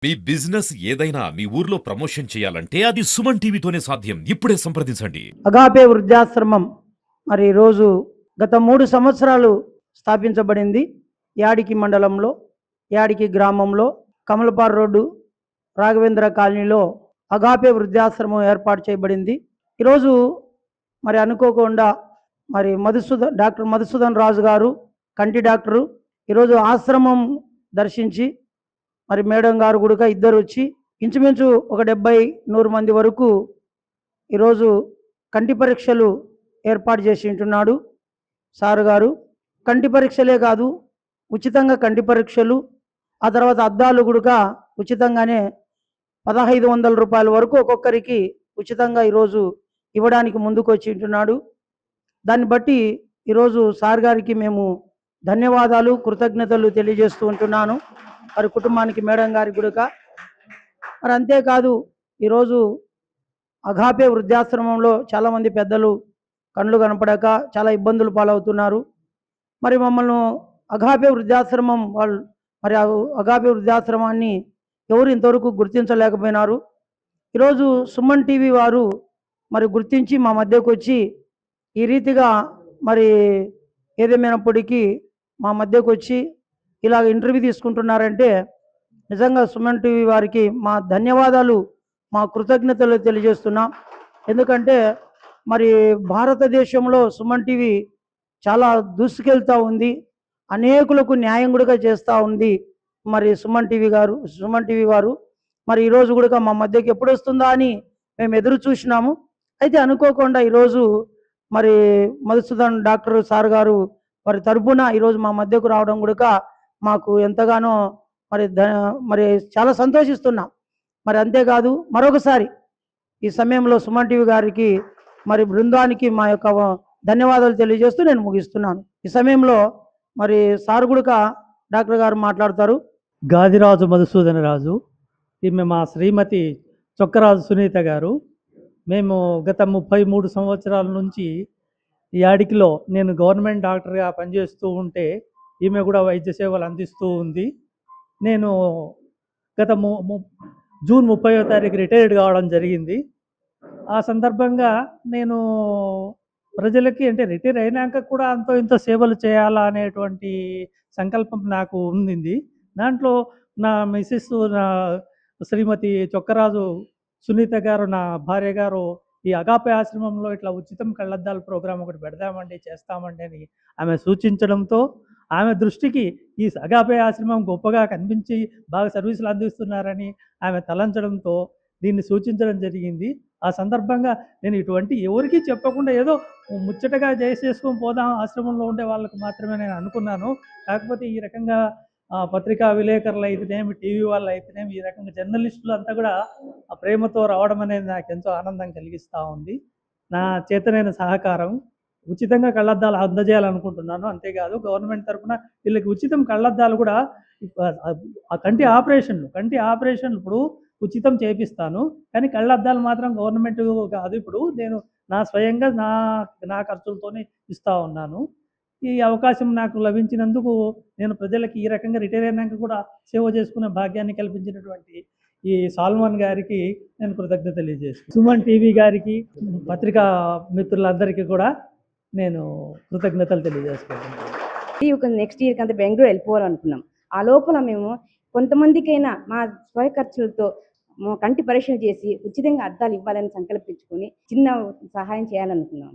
మీ business ఏదైనా మీ ఊర్లో promotion చేయాలంటే అది సుమన్ టీవీతోనే సాధ్యం. ఇప్పుడే సంప్రదించండి. అగాపే వృద్ధాశ్రమం మరి రోజు గత 3 సంవత్సరాలు స్థాపించబడింది. యాడికి మండలంలో, యాడికి గ్రామంలో, కమలపాడు రోడ్డు, రాఘవేంద్ర కాలనీలో అగాపే వృద్ధాశ్రమం ఏర్పాటు చేయబడింది. ఈరోజు మరి అనుకోకుండా మరి డాక్టర్ మధుసూదన్ రాజు గారు కంటి డాక్టరు ఈరోజు ఆశ్రమం దర్శించి మరి మేడం గారు కూడా ఇద్దరు వచ్చి ఇంచుమించు ఒక 70-100 మంది వరకు ఈరోజు కంటి పరీక్షలు ఏర్పాటు చేసి ఉంటున్నాడు సారు గారు. కంటి పరీక్షలే కాదు, ఉచితంగా కంటి పరీక్షలు, ఆ తర్వాత అద్దాలు కూడా ఉచితంగానే 1500 రూపాయల వరకు ఒక్కొక్కరికి ఉచితంగా ఈరోజు ఇవ్వడానికి ముందుకు వచ్చి ఉంటున్నాడు. దాన్ని బట్టి ఈరోజు సార్ గారికి మేము ధన్యవాదాలు, కృతజ్ఞతలు తెలియజేస్తూ ఉంటున్నాను. మరి కుటుంబానికి, మేడం గారికి కూడా. మరి అంతేకాదు, ఈరోజు అగాపే వృద్ధాశ్రమంలో చాలామంది పెద్దలు కళ్ళు కనపడక చాలా ఇబ్బందులు పాలవుతున్నారు. మరి మమ్మల్ని అగాపే వృద్ధాశ్రమం వాళ్ళు మరి అగాపే వృద్ధాశ్రమాన్ని ఎవరు ఇంతవరకు గుర్తించలేకపోయినారు. ఈరోజు సుమన్ టీవీ వారు మరి గుర్తించి మా మధ్యకు వచ్చి ఈ రీతిగా మరి ఏదేమైనప్పటికీ మా మధ్యకు వచ్చి ఇలాగ ఇంటర్వ్యూ తీసుకుంటున్నారంటే నిజంగా సుమన్ టీవీ వారికి మా ధన్యవాదాలు, మా కృతజ్ఞతలు తెలియజేస్తున్నాం. ఎందుకంటే మరి భారతదేశంలో సుమన్ టీవీ చాలా దూసుకెళ్తూ ఉంది, అనేకులకు న్యాయం కూడా చేస్తూ ఉంది. మరి సుమన్ టీవీ వారు మరి ఈరోజు కూడా మా మధ్యకి ఎప్పుడు వస్తుందా అని మేము ఎదురు చూసినాము. అయితే అనుకోకుండా ఈరోజు మరి మధుసూదన్ డాక్టర్ సార్ గారు మరి తరపున ఈరోజు మా మధ్యకు రావడం కూడా మాకు ఎంతగానో మరి చాలా సంతోషిస్తున్నాం. మరి అంతేకాదు, మరొకసారి ఈ సమయంలో సుమన్ టీవీ గారికి మరి బృందానికి మా యొక్క ధన్యవాదాలు తెలియజేస్తూ నేను ముగిస్తున్నాను. ఈ సమయంలో మరి సార్ కూడా డాక్టర్ గారు మాట్లాడతారు. గాదిరాజు మధుసూదన రాజు, ఈమె మా శ్రీమతి చొక్కరాజు సునీత గారు. మేము గత 33 సంవత్సరాల నుంచి యాడికిలో నేను గవర్నమెంట్ డాక్టర్గా పనిచేస్తూ ఉంటే ఈమె కూడా వైద్య సేవలు అందిస్తూ ఉంది. నేను గత జూన్ 30వ తారీఖు రిటైర్డ్ కావడం జరిగింది. ఆ సందర్భంగా నేను ప్రజలకి అంటే రిటైర్ అయినాక కూడా అంతో ఇంతో సేవలు చేయాలా అనేటువంటి సంకల్పం నాకు ఉంది. దాంట్లో నా మిసెస్, నా శ్రీమతి చొక్కరాజు సునీత గారు, నా భార్య గారు ఈ అగాపే ఆశ్రమంలో ఇట్లా ఉచితం కళ్ళద్దాల ప్రోగ్రాం ఒకటి పెడదామండి, చేస్తామండి అని ఆమె సూచించడంతో ఆమె దృష్టికి ఈ అగాపే ఆశ్రమం గొప్పగా కనిపించి బాగా సర్వీసులు అందిస్తున్నారని ఆమె తలంచడంతో దీన్ని సూచించడం జరిగింది. ఆ సందర్భంగా నేను ఇటువంటి ఎవరికీ చెప్పకుండా ఏదో ముచ్చటగా చేసుకొని పోదాం ఆశ్రమంలో ఉండే వాళ్ళకు మాత్రమే నేను అనుకున్నాను. కాకపోతే ఈ రకంగా పత్రికా విలేకరులు అయితేనేమి, టీవీ వాళ్ళు అయితేనేమి, ఈ రకంగా జర్నలిస్టులు అంతా కూడా ఆ ప్రేమతో రావడం అనేది నాకు ఎంతో ఆనందం కలిగిస్తూ ఉంది. నా చేతనైన సహకారం ఉచితంగా కళ్ళద్దాలు అందజేయాలనుకుంటున్నాను. అంతేకాదు గవర్నమెంట్ తరఫున వీళ్ళకి ఉచితం కళ్ళద్దాలు కూడా ఆ కంటి ఆపరేషన్లు ఇప్పుడు ఉచితం చేపిస్తాను. కానీ కళ్ళద్దాలు మాత్రం గవర్నమెంట్ కాదు, ఇప్పుడు నేను నా స్వయంగా నా ఖర్చులతోనే ఇస్తూ ఉన్నాను. ఈ అవకాశం నాకు లభించినందుకు నేను ప్రజలకి ఈ రకంగా రిటైర్ అయినాక కూడా సేవ చేసుకునే భాగ్యాన్ని కల్పించినటువంటి ఈ సాల్మన్ గారికి నేను కృతజ్ఞత తెలియజేస్తాను. సుమన్ టీవీ గారికి, పత్రికా మిత్రులందరికీ కూడా నేను కృతజ్ఞతలు తెలియజేసుకుంటున్నాను. నెక్స్ట్ ఇయర్కి అంతా బెంగళూరు వెళ్ళిపోవాలనుకున్నాం. ఆ లోపల మేము కొంతమందికైనా మా స్వయ ఖర్చులతో కంటి పరీక్షలు చేసి ఉచితంగా అద్దాలు ఇవ్వాలని సంకల్పించుకొని చిన్న సహాయం చేయాలనుకున్నాం.